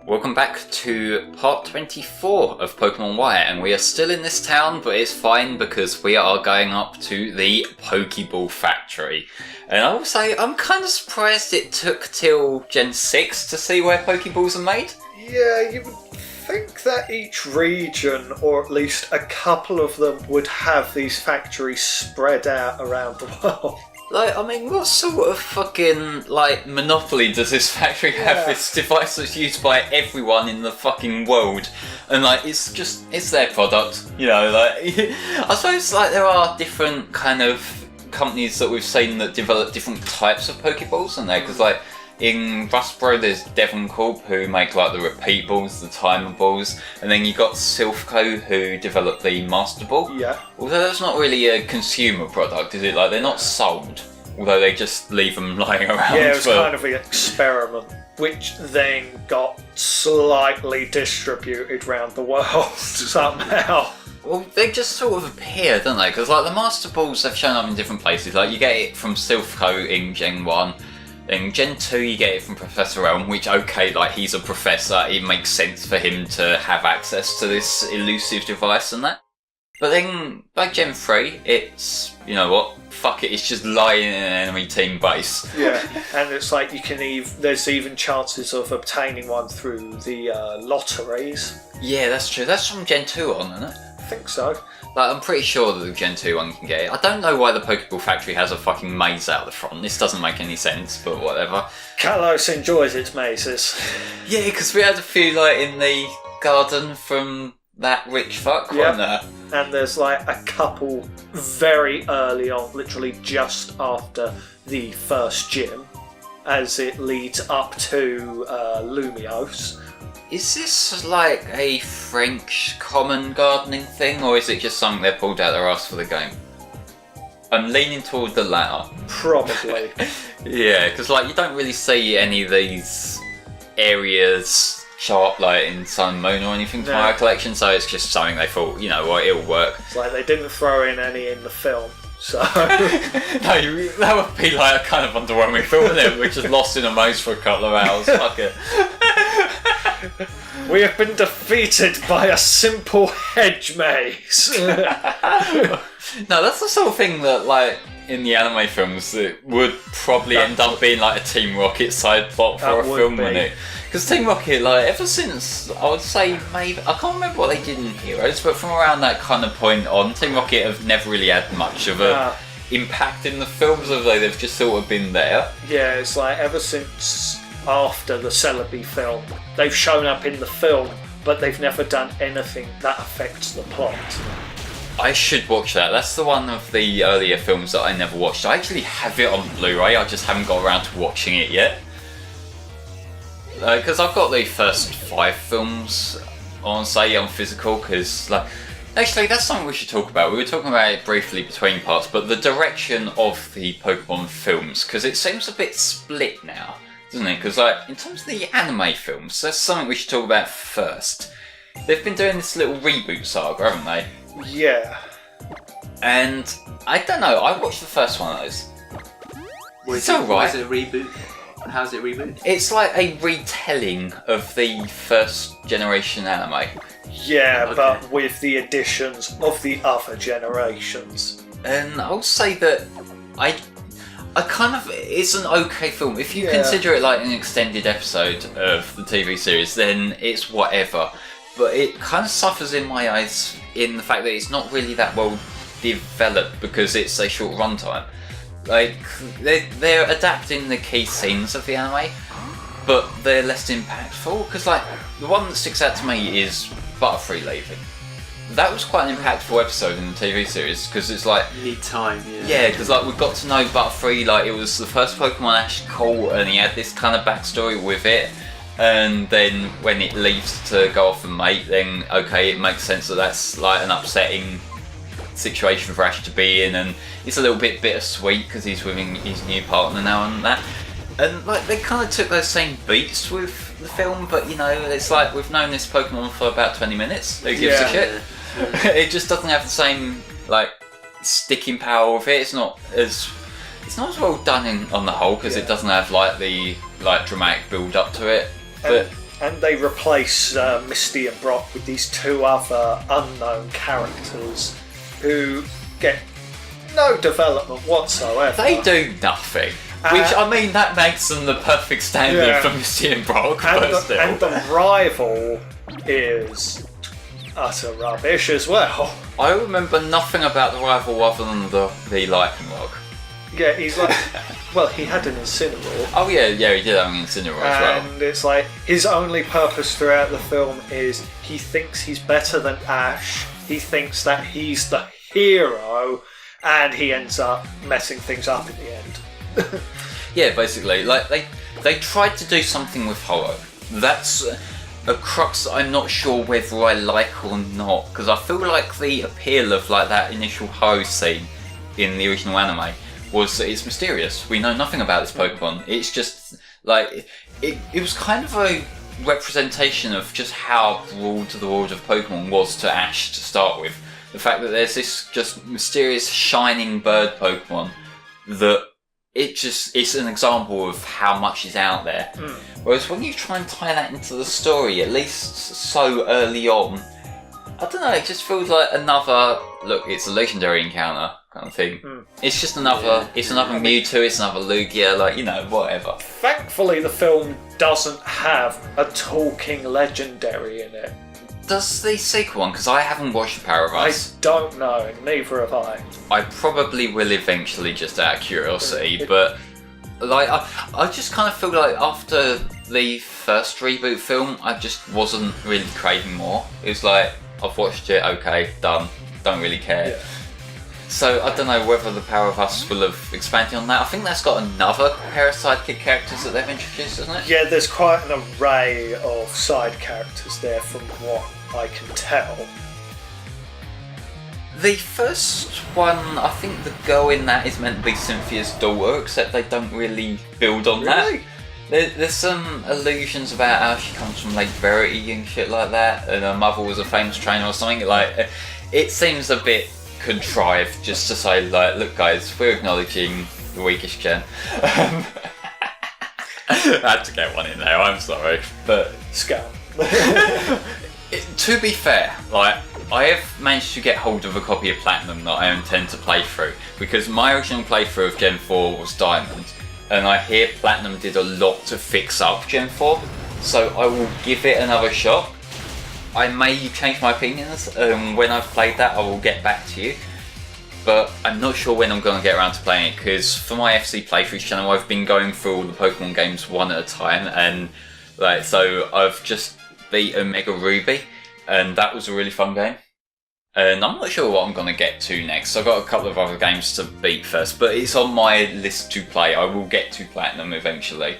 Welcome back to part 24 of Pokémon Y, and we are still in this town, but it's fine because we are going up to the Pokeball factory. And I will say, I'm kind of surprised it took till Gen 6 to see where Pokeballs are made. Yeah, you would think that each region, or at least a couple of them, would have these factories spread out around the world. Like, I mean, what sort of fucking, monopoly does this factory have? This device that's used by everyone in the fucking world. And, it's their product, you know, I suppose, there are different kind of companies that we've seen that develop different types of Pokeballs, and because, in Rustboro, there's Devon Corp, who make, the repeat balls, the timer balls, and then you've got Silphco, who develop the Master Ball. Yeah. Although that's not really a consumer product, is it? They're not sold, although they just leave them lying around. Yeah, it was kind of an experiment, which then got slightly distributed around the world somehow. Well, they just sort of appear, don't they? Because, the Master Balls have shown up in different places. You get it from Silphco in Gen 1. In Gen 2 you get it from Professor Elm, which, he's a professor, it makes sense for him to have access to this elusive device and that. But then, by Gen 3, it's, you know what, fuck it, it's just lying in an enemy team base. Yeah, and it's you can there's even chances of obtaining one through the lotteries. Yeah, that's true, that's from Gen 2 on, isn't it? I think so. I'm pretty sure that the Gen 2 one can get it. I don't know why the Pokeball factory has a fucking maze out the front. This doesn't make any sense, but whatever. Kalos enjoys its mazes. Yeah, because we had a few, in the garden from that rich fuck, wasn't there? And there's, a couple very early on, literally just after the first gym, as it leads up to Lumiose. Is this a French common gardening thing, or is it just something they pulled out their ass for the game? I'm leaning toward the latter. Probably. Yeah, because you don't really see any of these areas show up in Sun and Moon or anything to my recollection, so it's just something they thought, you know what, it'll work. It's they didn't throw in any in the film. So no, that would be a kind of underwhelming film, wouldn't it? We're just lost in a maze for a couple of hours. Fuck it. We have been defeated by a simple hedge maze. No, that's the sort of thing that, in the anime films, it would probably end up being a Team Rocket side plot for a film, wouldn't it? Because Team Rocket, ever since, I would say maybe, I can't remember what they did in Heroes, but from around that kind of point on, Team Rocket have never really had much of a impact in the films, although they've just sort of been there. Yeah, it's ever since after the Celebi film, they've shown up in the film, but they've never done anything that affects the plot. I should watch that. That's the one of the earlier films that I never watched. I actually have it on Blu-ray, I just haven't got around to watching it yet. Because I've got the first 5 films on physical, because actually that's something we should talk about. We were talking about it briefly between parts, but the direction of the Pokemon films, because it seems a bit split now, doesn't it? Because in terms of the anime films, that's something we should talk about first. They've been doing this little reboot saga, haven't they? Yeah. And I don't know, I watched the first one of those. It's alright. Was it a reboot? How's it rebooted? It's a retelling of the first generation anime. Yeah, okay. But with the additions of the other generations. And I'll say that I kind of, it's an okay film. If you consider it an extended episode of the TV series, then it's whatever. But it kind of suffers in my eyes in the fact that it's not really that well developed because it's a short runtime. They're adapting the key scenes of the anime, but they're less impactful. Because the one that sticks out to me is Butterfree leaving. That was quite an impactful episode in the TV series because it's you need time, yeah. Yeah, because we got to know Butterfree. It was the first Pokemon Ash caught, and he had this kind of backstory with it. And then when it leaves to go off and mate, then okay, it makes sense that that's an upsetting situation for Ash to be in, and it's a little bit bittersweet because he's with his new partner now and that. And they kind of took those same beats with the film, but it's we've known this Pokemon for about 20 minutes. Who gives a shit? It just doesn't have the same sticking power with it. It's not as well done on the whole because it doesn't have the dramatic build up to it. But And they replace Misty and Brock with these two other unknown characters who get no development whatsoever. They do nothing. Which, I mean, that makes them the perfect stand-in for Misty and Brock, but still. And the rival is utter rubbish as well. I remember nothing about the rival other than the Lycan Rock. Yeah, he's like... well, he had an Incineroar. Oh yeah, he did have an Incineroar as well. And it's like, his only purpose throughout the film is he thinks he's better than Ash, he thinks that he's the hero, and he ends up messing things up in the end. Yeah, basically, like they tried to do something with Hollow. That's a crux that I'm not sure whether I like or not, because I feel like the appeal of like that initial Hollow scene in the original anime was that it's mysterious. We know nothing about this Pokemon. It's just like it was kind of a representation of just how broad the world of Pokemon was to Ash to start with. The fact that there's this just mysterious shining bird Pokemon that it's an example of how much is out there. Whereas when you try and tie that into the story, at least so early on, I don't know, it just feels like another, look, it's a legendary encounter kind of thing. It's just another, it's another Mewtwo, it's another Lugia, like, you know, whatever. Thankfully, the film doesn't have a talking legendary in it. Does the sequel one? Because I haven't watched The Power of Us. I don't know, neither have I. I probably will eventually, just out of curiosity, but like I just kind of feel like after the first reboot film, I just wasn't really craving more. It was like, I've watched it, okay, done, don't really care. Yeah. So I don't know whether The Power of Us will have expanded on that. I think that's got another pair of sidekick characters that they've introduced, isn't it? Yeah, there's quite an array of side characters there from what I can tell. The first one, I think the girl in that is meant to be Cynthia's daughter, except they don't really build on that. There's some allusions about how she comes from Lake Verity and shit like that, and her mother was a famous trainer or something. Like, it seems a bit contrived just to say, like, look guys, we're acknowledging the weakest gen. I had to get one in there, I'm sorry. But Scum. to be fair, like, I have managed to get hold of a copy of Platinum that I intend to play through, because my original playthrough of Gen 4 was Diamond, and I hear Platinum did a lot to fix up Gen 4, so I will give it another shot. I may change my opinions, when I've played that I will get back to you, but I'm not sure when I'm going to get around to playing it, because for my FC playthrough channel I've been going through all the Pokemon games one at a time, and like, so I've just beat Omega Ruby, and that was a really fun game. And I'm not sure what I'm going to get to next. I've got a couple of other games to beat first, but it's on my list to play. I will get to Platinum eventually.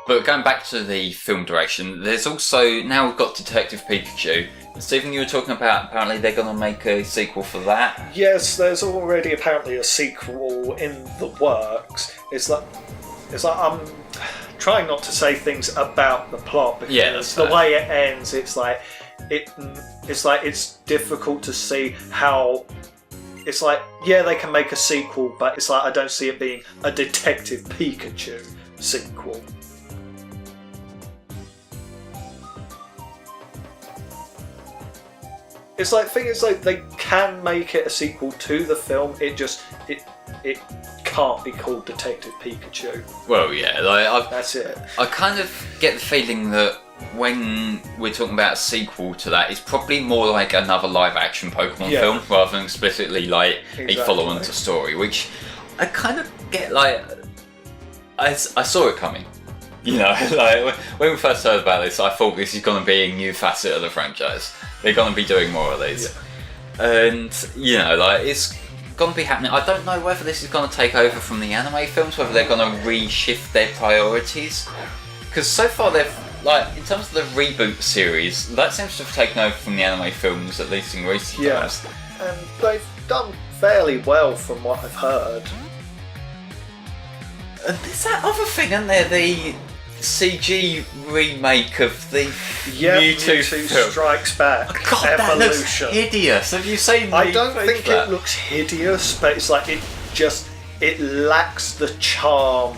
But going back to the film direction, there's also, now we've got Detective Pikachu. Stephen, you were talking about apparently they're going to make a sequel for that. Yes, there's already apparently a sequel in the works. It's like I'm trying not to say things about the plot, because the way it ends, it's difficult to see how. It's like, yeah, they can make a sequel, but it's like I don't see it being a Detective Pikachu sequel. It's like, thing is, like, they can make it a sequel to the film. It can't be called Detective Pikachu. Well, yeah, like, that's it. I kind of get the feeling that when we're talking about a sequel to that, it's probably more like another live-action Pokemon film rather than explicitly like a follow-on to story, which I kind of get. Like, I saw it coming. You know, like when we first heard about this, I thought this is going to be a new facet of the franchise. They're going to be doing more of these, and you know, like, it's going to be happening. I don't know whether this is going to take over from the anime films, whether they're going to reshift their priorities. Because so far they've, like, in terms of the reboot series, that seems to have taken over from the anime films, at least in recent times. And they've done fairly well from what I've heard. And there's that other thing, isn't there? The CG remake of the Mewtwo film. Strikes Back. God, Evolution. That looks hideous. Have you seen the I don't think that? it looks hideous, but it's like it lacks the charm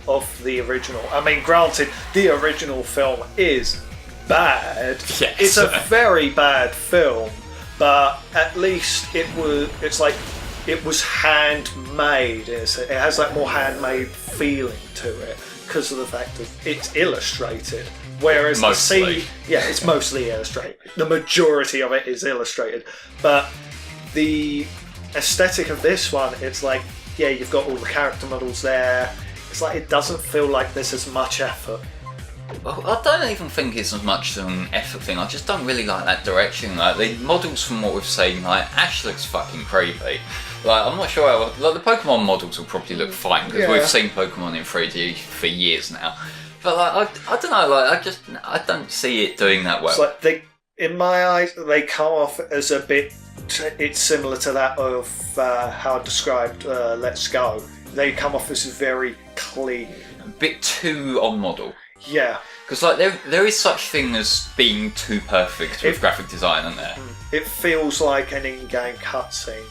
of the original. I mean, granted, the original film is bad. Yes. It's a very bad film, but at least it was handmade. It has that more handmade feeling to it because of the fact that it's illustrated. Whereas mostly. it's mostly illustrated. The majority of it is illustrated, but the aesthetic of this one, it's like, yeah, you've got all the character models there. It's like it doesn't feel like there's as much effort. Well, I don't even think it's as much an effort thing. I just don't really like that direction. Like the models, from what we've seen, like Ash looks fucking creepy. Like I'm not sure. Like the Pokemon models will probably look fine because we've seen Pokemon in 3D for years now. But like I don't know. Like I don't see it doing that well. It's like in my eyes, they come off as a bit. It's similar to that of how I described Let's Go. They come off as very clean, a bit too on model. Yeah, because like there is such thing as being too perfect with graphic design, isn't there? It feels like an in-game cutscene.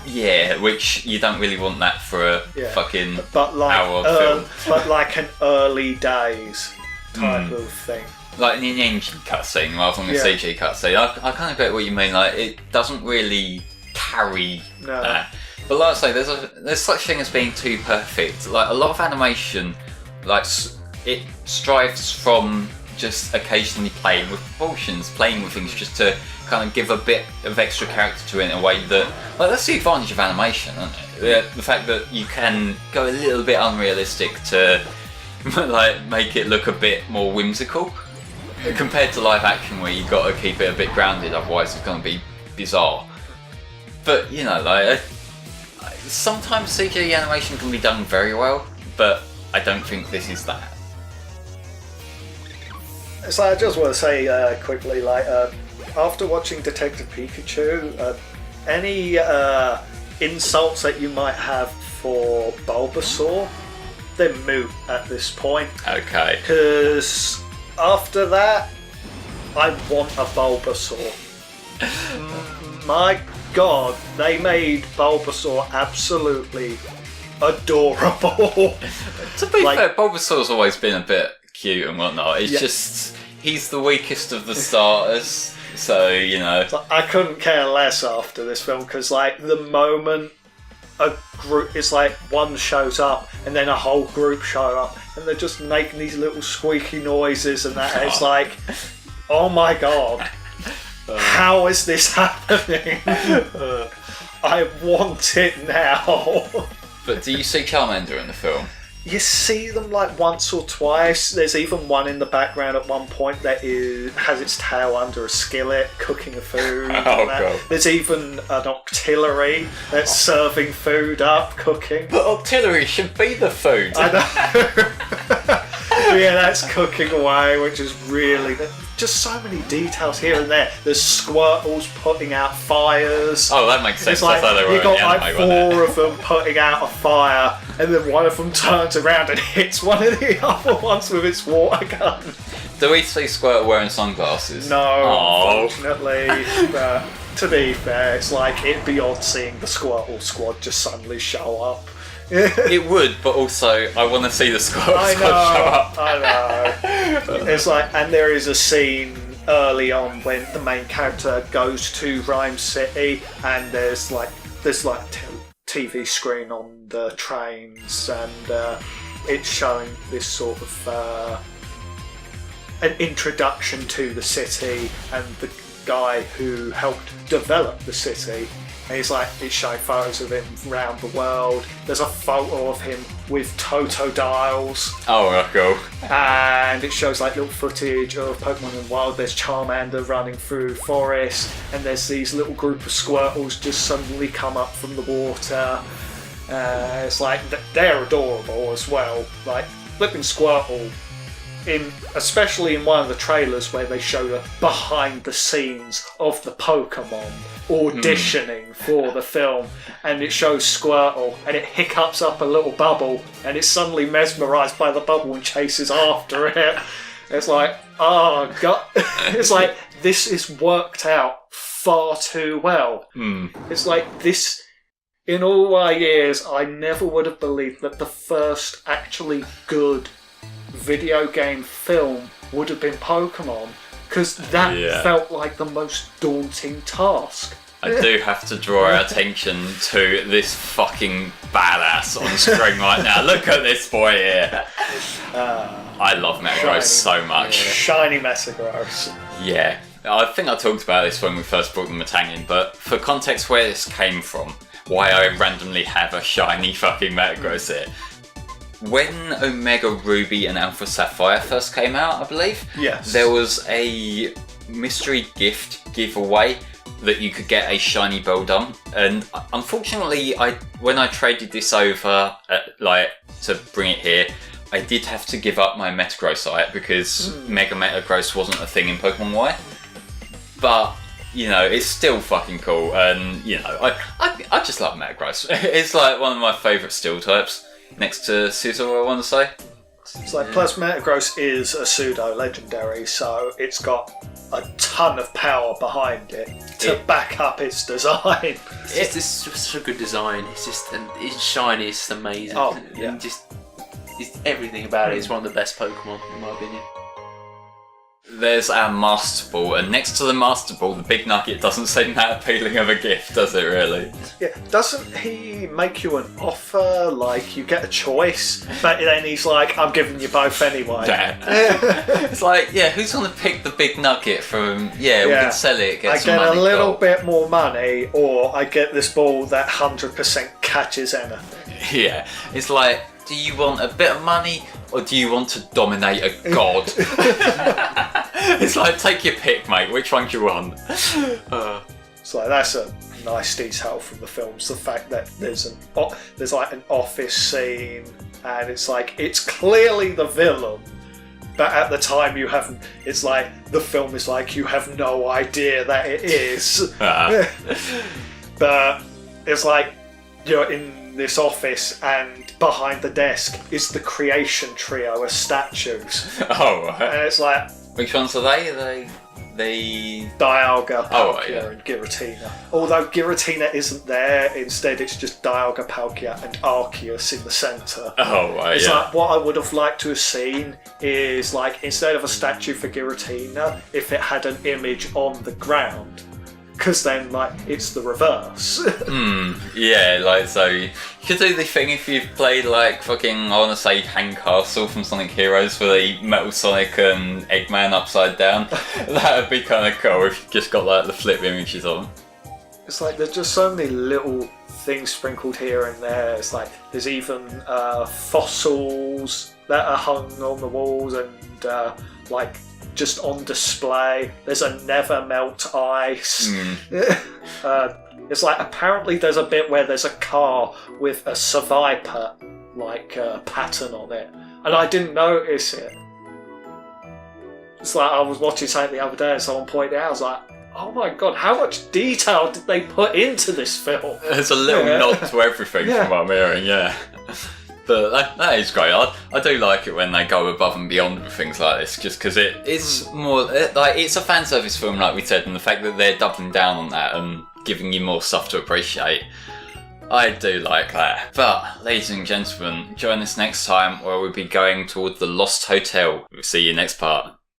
Yeah, which you don't really want that for a fucking hour film. But like an early days type of thing. Like an in-engine cutscene rather than a CG cutscene. I kind of get what you mean. Like it doesn't really carry that. But like I say, there's such thing as being too perfect. Like a lot of animation, like it strives from just occasionally playing with proportions, playing with things just to kind of give a bit of extra character to it in a way that, like, that's the advantage of animation, isn't it? The fact that you can go a little bit unrealistic to like make it look a bit more whimsical compared to live action where you've got to keep it a bit grounded, otherwise it's going to be bizarre. But you know, like sometimes CG animation can be done very well, but I don't think this is that. So I just want to say quickly, like after watching Detective Pikachu, any insults that you might have for Bulbasaur, they're moot at this point. Okay. Because after that, I want a Bulbasaur. My God, they made Bulbasaur absolutely adorable. To be fair, Bulbasaur's always been a bit cute and whatnot. It's just he's the weakest of the starters, so you know. I couldn't care less after this film because, like, the moment a group, it's like one shows up and then a whole group show up and they're just making these little squeaky noises and that. It's like, oh my God, how is this happening? I want it now. But do you see Charmander in the film? You see them like once or twice. There's even one in the background at one point that has its tail under a skillet cooking a food. Oh, God. There's even an Octillery that's serving food up, cooking. But Octillery should be the food. I know. Yeah, that's cooking away, which is really... Just so many details here and there. There's Squirtles putting out fires. Oh, that makes sense. It's like, you got like anime, 4 of them putting out a fire, and then one of them turns around and hits one of the other ones with its water gun. Do we see Squirtle wearing sunglasses? No, unfortunately. But to be fair, it's like it'd be odd seeing the Squirtle squad just suddenly show up. It would, but also I want to see the Squirtle squad show up. I know. It's like, and there is a scene early on when the main character goes to Rhyme City, and there's like TV screen on the trains, and it's showing this sort of an introduction to the city and the guy who helped develop the city. And it's showing photos of him around the world. There's a photo of him with Totodiles. Oh, cool. And it shows like little footage of Pokemon in the wild. There's Charmander running through forest, and there's these little group of Squirtles just suddenly come up from the water. It's like they're adorable as well. Like flipping Squirtle, especially in one of the trailers where they show the behind the scenes of the Pokémon auditioning for the film, and it shows Squirtle and it hiccups up a little bubble and it's suddenly mesmerised by the bubble and chases after it. It's like, oh God. It's like, this is worked out far too well. It's like this in all my years, I never would have believed that the first actually good video game film would have been Pokemon, because that felt like the most daunting task. I do have to draw our attention to this fucking badass on screen right now. Look at this boy here. I love Metagross so much. Shiny Metagross. Yeah. I think I talked about this when we first brought the Metangian, but for context where this came from, why I randomly have a shiny fucking Metagross here. When Omega Ruby and Alpha Sapphire first came out, I believe, there was a mystery gift giveaway that you could get a shiny Beldum, and unfortunately, when I traded this over, to bring it here, I did have to give up my Metagross site because Mega Metagross wasn't a thing in Pokemon Y. But it's still fucking cool, and I just love Metagross. It's like one of my favourite steel types, next to Scizor, I want to say. It's like, plus Metagross is a pseudo-legendary, so it's got a ton of power behind it to back up its design. It's such a good design. It's shiny. It's amazing. Oh, yeah. And it's everything about it is one of the best Pokemon in my opinion. There's our Master Ball, and next to the Master Ball, the Big Nugget doesn't seem that appealing of a gift, does it really? Yeah, doesn't he make you an offer, like you get a choice, but then he's like, I'm giving you both anyway. It's like, who's going to pick the Big Nugget from, we can sell it, I get a little bit more money, or I get this ball that 100% catches anything. Yeah, it's like, do you want a bit of money, or do you want to dominate a god? It's like, take your pick, mate. Which one do you want? So that's a nice detail from the films. The fact that there's like an office scene, and it's like, it's clearly the villain, but at the time you haven't. It's like the film is like, you have no idea that it is. But it's like, you're in this office, and behind the desk is the creation trio of statues. Oh, right. And it's like, which ones are they? The Dialga, Palkia, and Giratina. Although Giratina isn't there, instead it's just Dialga, Palkia, and Arceus in the centre. Oh, right, it's like, what I would have liked to have seen is, like, instead of a statue for Giratina, if it had an image on the ground. Because then, like, it's the reverse. So you could do the thing if you've played, like, fucking, I want to say, Hang Castle from Sonic Heroes, for the Metal Sonic and Eggman upside down. That would be kind of cool if you just got, like, the flip images on. It's like, there's just so many little things sprinkled here and there. It's like, there's even fossils that are hung on the walls and, like, just on display. There's a never melt ice. It's like, apparently there's a bit where there's a car with a Survivor like pattern on it, and I didn't notice it. It's like, I was watching something the other day and someone pointed out, I was like, oh my god, how much detail did they put into this film? There's a little nod to everything from what I'm hearing, But that is great. I do like it when they go above and beyond with things like this, just because it's more like, it's a fan service film, like we said, and the fact that they're doubling down on that and giving you more stuff to appreciate, I do like that. But ladies and gentlemen, join us next time where we'll be going toward the Lost Hotel. We'll see you next part.